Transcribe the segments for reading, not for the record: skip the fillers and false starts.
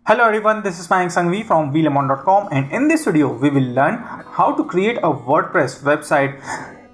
Hello everyone, this is Mayank Sanghvi from vlemon.com, and in this video we will learn how to create a WordPress website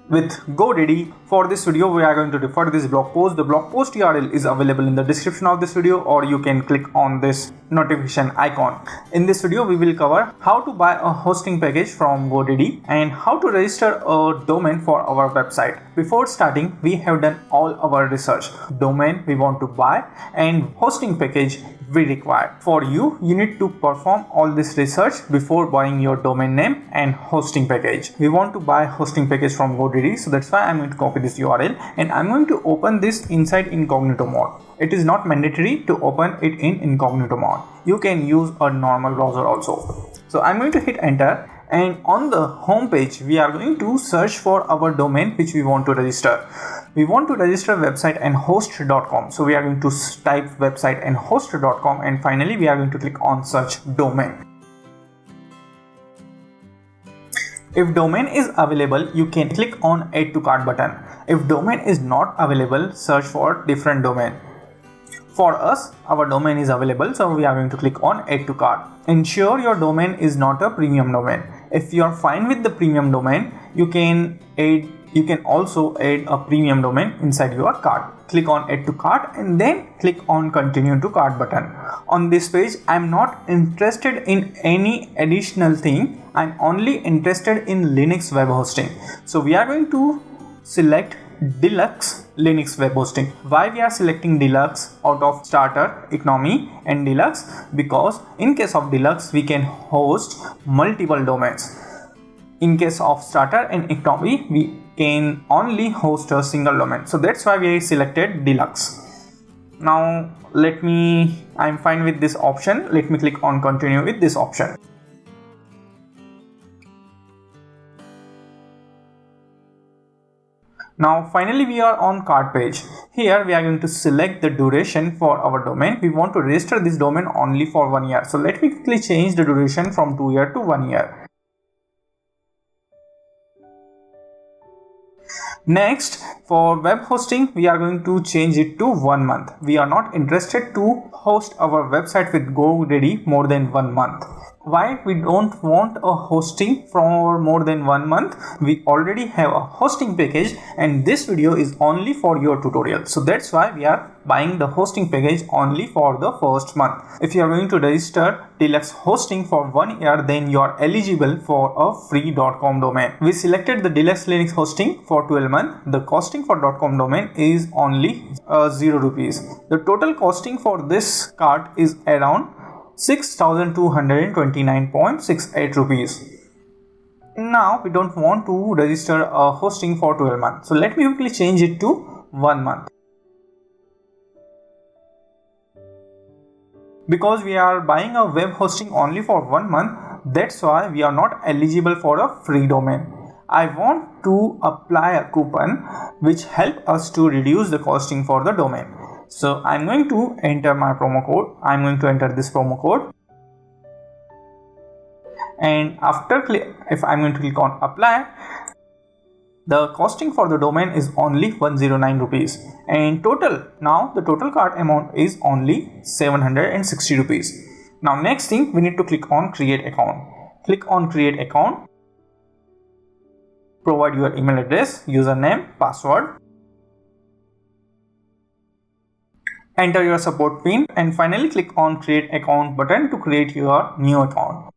with GoDaddy. For this video we are going to refer to this blog post. The blog post URL is available in the description of this video, or you can click on this notification icon. In this video we will cover how to buy a hosting package from GoDaddy and how to register a domain for our website. Before starting, we have done all our research. Domain we want to buy and hosting package we require. For you need to perform all this research before buying your domain name and hosting package. We want to buy hosting package from GoDaddy, so that's why I'm going to copy this URL and I'm going to open this inside incognito mode. It is not mandatory to open it in incognito mode. You can use a normal browser also. So I'm going to hit enter, and on the home page we are going to search for our domain which we want to register. We want to register website and host.com, so we are going to type website and host.com, and finally we are going to click on search domain. If domain is available, you can click on add to cart button. If domain is not available, search for different domain. For us, our domain is available, so we are going to click on add to cart. Ensure your domain is not a premium domain. If you are fine with the premium domain, you can also add a premium domain inside your cart. Click on add to cart and then click on continue to cart button. On this page, I'm not interested in any additional thing. I'm only interested in Linux web hosting. So we are going to select deluxe Linux web hosting. Why we are selecting deluxe out of starter, economy and deluxe? Because in case of deluxe we can host multiple domains. In case of starter and economy we can only host a single domain, so that's why we selected deluxe. Now I'm fine with this option. Let me click on continue with this option. Now finally we are on cart page. Here we are going to select the duration for our domain. We want to register this domain only for 1 year. So let me quickly change the duration from 2 years to 1 year. Next, for web hosting, we are going to change it to 1 month. We are not interested to host our website with GoDaddy more than 1 month. Why we don't want a hosting for more than 1 month? We already have a hosting package and this video is only for your tutorial. So that's why we are buying the hosting package only for the first month. If you are going to register deluxe hosting for 1 year, then you are eligible for a free .com domain. We selected the deluxe Linux hosting for 12 months. The costing for .com domain is only 0 rupees. The total costing for this cart is around 6,229.68 rupees. Now we don't want to register a hosting for 12 months. So let me quickly change it to 1 month. Because we are buying a web hosting only for 1 month, that's why we are not eligible for a free domain. I want to apply a coupon which help us to reduce the costing for the domain. So I'm going to enter my promo code. I'm going to enter this promo code, and if I'm going to click on apply, the costing for the domain is only 109 rupees, and now the total cart amount is only 760 rupees. Now next thing, we need to click on create account. Click on create account. Provide your email address, username, password. Enter your support pin and finally click on create account button to create your new account.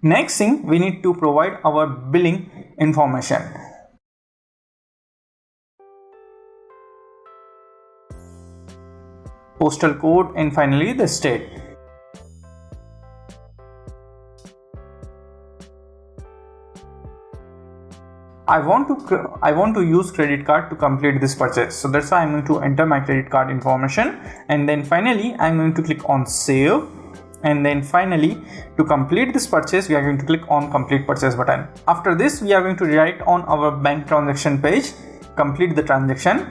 Next thing, we need to provide our billing information. Postal code and finally the state. I want to use credit card to complete this purchase, so that's why I'm going to enter my credit card information, and then finally I'm going to click on save, and then finally to complete this purchase we are going to click on complete purchase button. After this we are going to write on our bank transaction page, complete the transaction,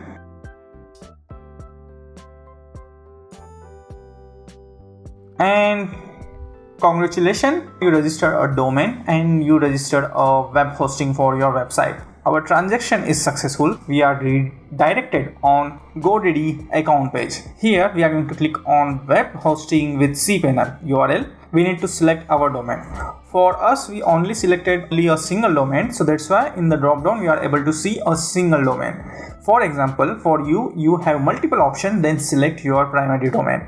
and congratulations, you registered a domain and you registered a web hosting for your website. Our transaction is successful. We are redirected on GoDaddy account page. Here we are going to click on web hosting with cPanel URL. We need to select our domain. For us, we only selected a single domain, so that's why in the drop down we are able to see a single domain. For example, for you have multiple options, then select your primary domain.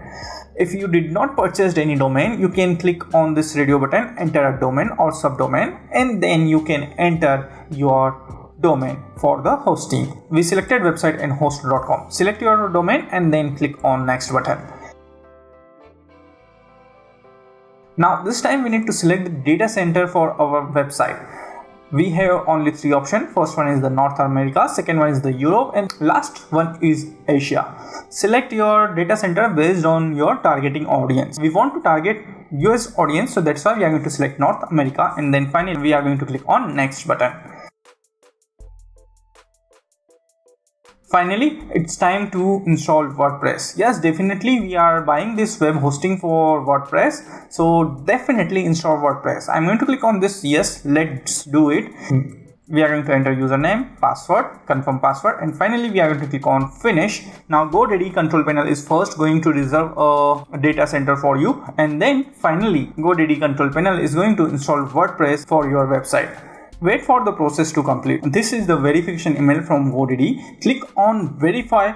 If you did not purchase any domain, you can click on this radio button, enter a domain or subdomain, and then you can enter your domain for the hosting. We selected website and host.com. Select your domain and then click on next button. Now this time we need to select the data center for our website. We have only three options. First one is the North America, second one is the Europe, and last one is Asia. Select your data center based on your targeting audience. We want to target US audience, so that's why we are going to select North America, and then finally we are going to click on next button. Finally, it's time to install WordPress. Yes, definitely we are buying this web hosting for WordPress, so definitely install WordPress. I'm going to click on this. Yes, let's do it. We are going to enter username, password, confirm password, and finally we are going to click on finish. Now GoDaddy control panel is first going to reserve a data center for you, and then finally GoDaddy control panel is going to install WordPress for your website. Wait for the process to complete. This is the verification email from GoDaddy. Click on verify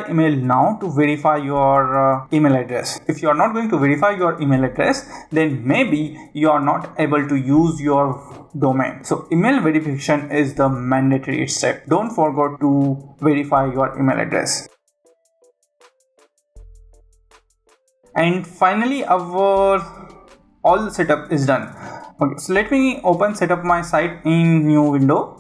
email now to verify your email address. If you are not going to verify your email address, then maybe you are not able to use your domain. So email verification is the mandatory step. Don't forget to verify your email address. And finally all the setup is done. Okay, so let me set up my site in new window,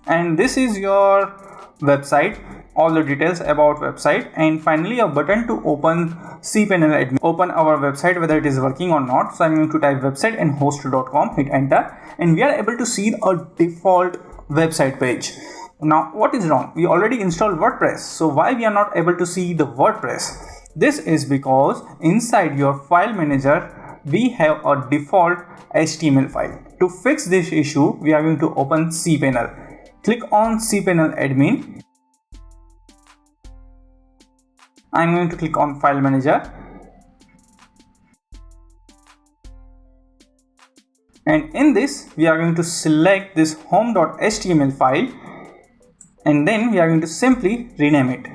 and this is your website, all the details about website, and finally a button to open cPanel admin. Open our website whether it is working or not. So I'm going to type website and host.com, hit enter, and we are able to see a default website page. Now what is wrong? We already installed WordPress, so why we are not able to see the WordPress? This is because inside your file manager we have a default HTML file. To fix this issue, we are going to open cPanel. Click on cPanel admin. I'm going to click on file manager, and in this we are going to select this home.html file, and then we are going to simply rename it.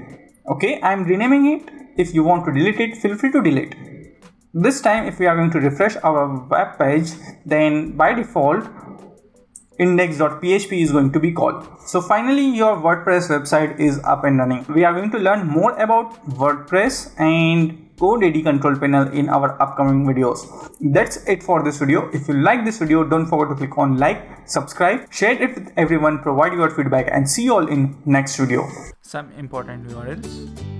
Okay, I'm renaming it. If you want to delete it, feel free to delete. This time if we are going to refresh our web page, then by default index.php is going to be called. So finally your WordPress website is up and running. We are going to learn more about WordPress and GoDaddy control panel in our upcoming videos. That's it for this video. If you like this video, don't forget to click on like, subscribe, share it with everyone, provide your feedback, and see you all in next video. Some important URLs.